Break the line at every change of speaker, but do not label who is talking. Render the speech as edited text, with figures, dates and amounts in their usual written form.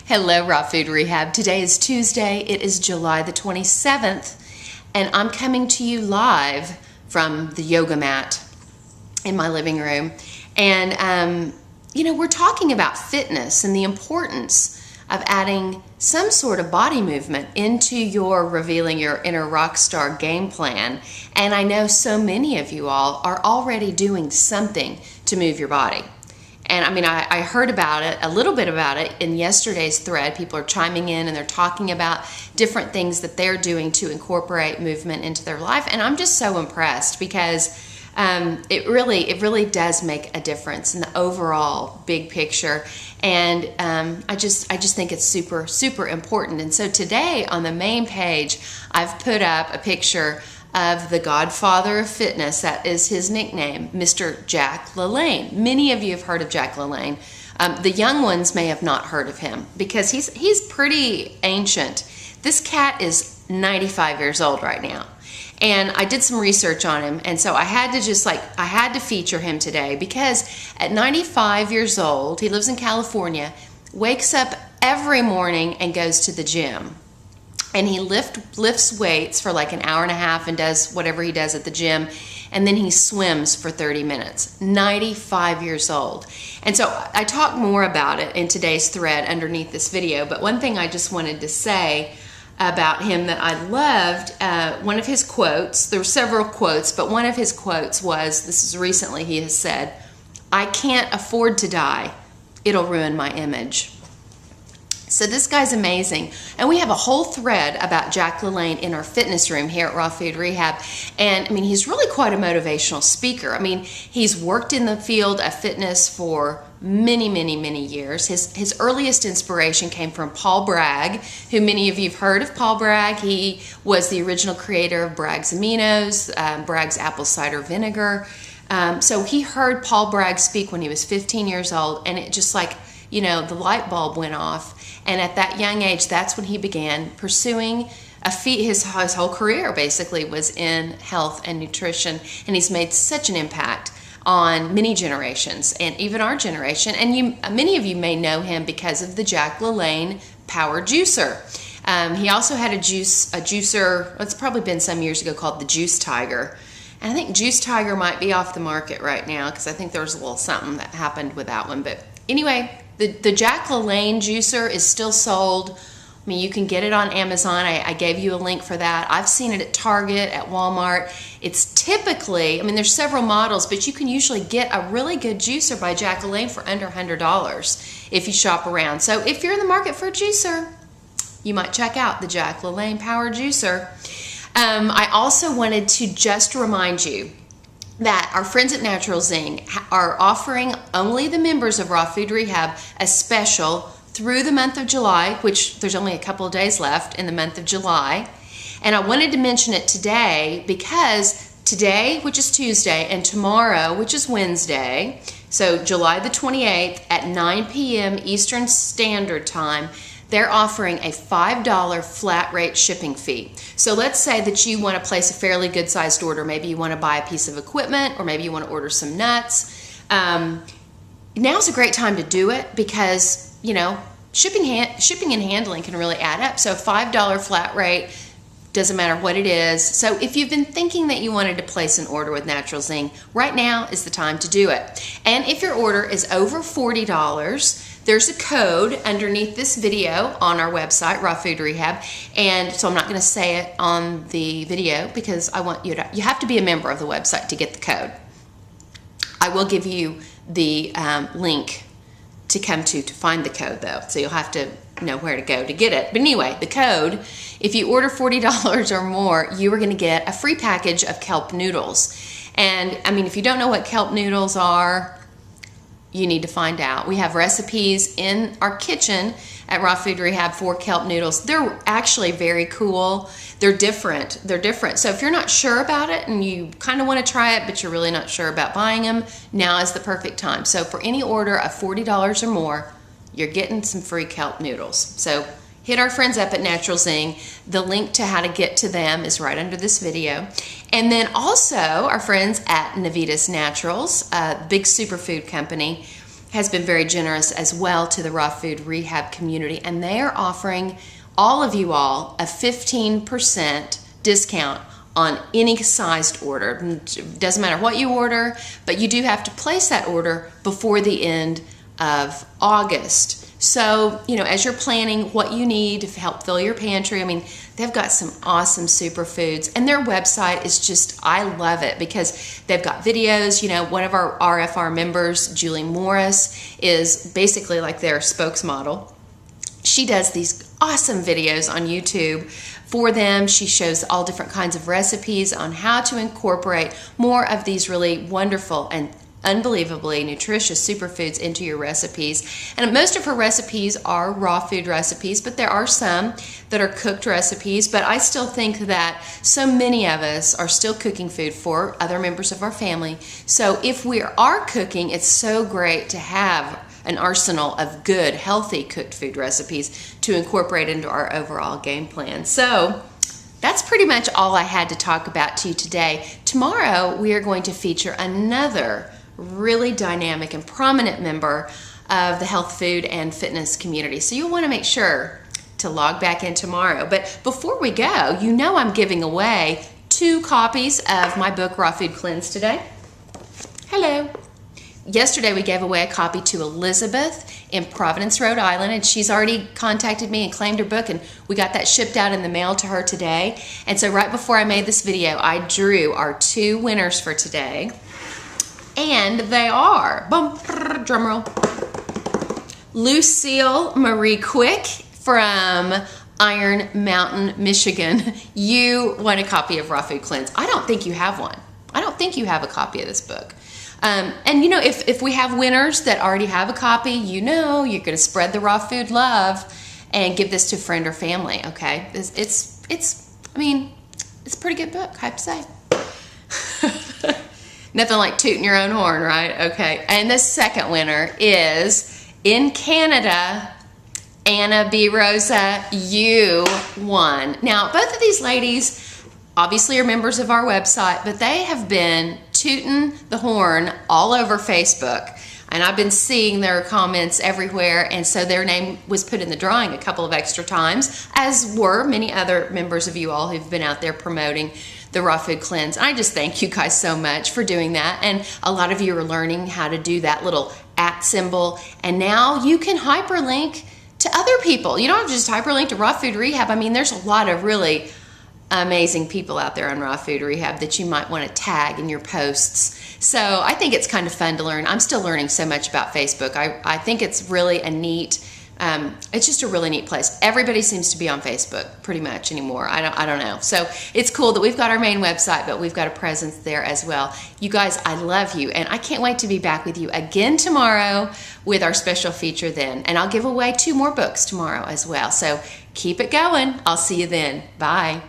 Hello, Raw Food Rehab. Today is Tuesday. It is July the 27th, and I'm coming to you live from the yoga mat in my living room. And, we're talking about fitness and the importance of adding some sort of body movement into your revealing your inner rock star game plan. And I know so many of you all are already doing something to move your body. And I heard about it, a little bit about it in yesterday's thread. People are chiming in and they're talking about different things that they're doing to incorporate movement into their life. And I'm just so impressed because it really does make a difference in the overall big picture. And I just think it's super, super important. And so today on the main page, I've put up a picture of the Godfather of fitness. That is his nickname, Mr. Jack LaLanne. Many of you have heard of Jack LaLanne. The young ones may have not heard of him because he's pretty ancient. This cat is 95 years old right now. And I did some research on him, and so I had to feature him today because at 95 years old, he lives in California, wakes up every morning and goes to the gym. And he lifts weights for like an hour and a half and does whatever he does at the gym. And then he swims for 30 minutes. 95 years old. And so I talk more about it in today's thread underneath this video. But one thing I just wanted to say about him that I loved, one of his quotes, there were several quotes, but one of his quotes was, this is recently, he has said, "I can't afford to die. It'll ruin my image." So this guy's amazing. And we have a whole thread about Jack LaLanne in our fitness room here at Raw Food Rehab. And he's really quite a motivational speaker. He's worked in the field of fitness for many, many, many years. His earliest inspiration came from Paul Bragg, who many of you have heard of Paul Bragg. He was the original creator of Bragg's Aminos, Bragg's apple cider vinegar. So he heard Paul Bragg speak when he was 15 years old, and it just the light bulb went off. And at that young age, that's when he began pursuing his whole career basically was in health and nutrition. And he's made such an impact on many generations and even our generation. And many of you may know him because of the Jack LaLanne Power Juicer. He also had a juicer, it's probably been some years ago, called the Juice Tiger. And I think Juice Tiger might be off the market right now because I think there was a little something that happened with that one. But anyway, the Jack LaLanne juicer is still sold. You can get it on Amazon. I gave you a link for that. I've seen it at Target, at Walmart. It's typically, there's several models, but you can usually get a really good juicer by Jack LaLanne for under $100 if you shop around. So if you're in the market for a juicer, you might check out the Jack LaLanne Power Juicer. I also wanted to just remind you that our friends at Natural Zing are offering only the members of Raw Food Rehab a special through the month of July, which there's only a couple of days left in the month of July. And I wanted to mention it today because today, which is Tuesday, and tomorrow, which is Wednesday, so July the 28th at 9 p.m. Eastern Standard Time, they're offering a $5 flat rate shipping fee. So let's say that you want to place a fairly good sized order. Maybe you want to buy a piece of equipment, or maybe you want to order some nuts. Now's a great time to do it because, shipping and handling can really add up. So $5 flat rate, doesn't matter what it is. So if you've been thinking that you wanted to place an order with Natural Zing, right now is the time to do it. And if your order is over $40, there's a code underneath this video on our website, Raw Food Rehab, and so I'm not going to say it on the video because I want you have to be a member of the website to get the code. I will give you the link to come to find the code though, so you'll have to know where to go to get it. But anyway, the code, if you order $40 or more, you are going to get a free package of kelp noodles. And if you don't know what kelp noodles are, you need to find out. We have recipes in our kitchen at Raw Food Rehab for kelp noodles. They're actually very cool. They're different. So if you're not sure about it and you kind of want to try it, but you're really not sure about buying them, now is the perfect time. So for any order of $40 or more, you're getting some free kelp noodles. So hit our friends up at Natural Zing. The link to how to get to them is right under this video. And then also our friends at Navitas Naturals, a big superfood company, has been very generous as well to the raw food rehab community, and they are offering all of you all a 15% discount on any sized order. It doesn't matter what you order, but you do have to place that order before the end of August. So, you know, as you're planning what you need to help fill your pantry, I mean, they've got some awesome superfoods, and their website is just, I love it because they've got videos. You know, one of our RFR members, Julie Morris, is basically like their spokesmodel. She does these awesome videos on YouTube for them. She shows all different kinds of recipes on how to incorporate more of these really wonderful and unbelievably nutritious superfoods into your recipes. And most of her recipes are raw food recipes, but there are some that are cooked recipes. But I still think that so many of us are still cooking food for other members of our family. So if we are cooking, it's so great to have an arsenal of good, healthy cooked food recipes to incorporate into our overall game plan. So that's pretty much all I had to talk about to you today. Tomorrow, we are going to feature another really dynamic and prominent member of the health, food, and fitness community. So you'll want to make sure to log back in tomorrow. But before we go, you know I'm giving away 2 copies of my book, Raw Food Cleanse, today. Hello. Yesterday we gave away a copy to Elizabeth in Providence, Rhode Island, and she's already contacted me and claimed her book, and we got that shipped out in the mail to her today. And so right before I made this video, I drew our 2 winners for today. And they are, drum roll, Lucille Marie Quick from Iron Mountain, Michigan. You won a copy of Raw Food Cleanse. I don't think you have one. I don't think you have a copy of this book. And you know, if we have winners that already have a copy, you know you're going to spread the raw food love and give this to a friend or family, okay? I mean, it's a pretty good book, I have to say. Nothing like tooting your own horn, right? Okay, and the second winner is in Canada, Anna B. Rosa. You won. Now, both of these ladies obviously are members of our website, but they have been tooting the horn all over Facebook. And I've been seeing their comments everywhere, and so their name was put in the drawing a couple of extra times, as were many other members of you all who've been out there promoting the Raw Food Cleanse. And I just thank you guys so much for doing that. And a lot of you are learning how to do that little @ symbol, and now you can hyperlink to other people. You don't have to just hyperlink to Raw Food Rehab. I mean, there's a lot of really amazing people out there on Raw Food Rehab that you might want to tag in your posts. So I think it's kind of fun to learn. I'm still learning so much about Facebook. I think it's really a neat, it's just a really neat place. Everybody seems to be on Facebook pretty much anymore. I don't know. So it's cool that we've got our main website, but we've got a presence there as well. You guys, I love you, and I can't wait to be back with you again tomorrow with our special feature then. And I'll give away 2 more books tomorrow as well. So keep it going. I'll see you then. Bye.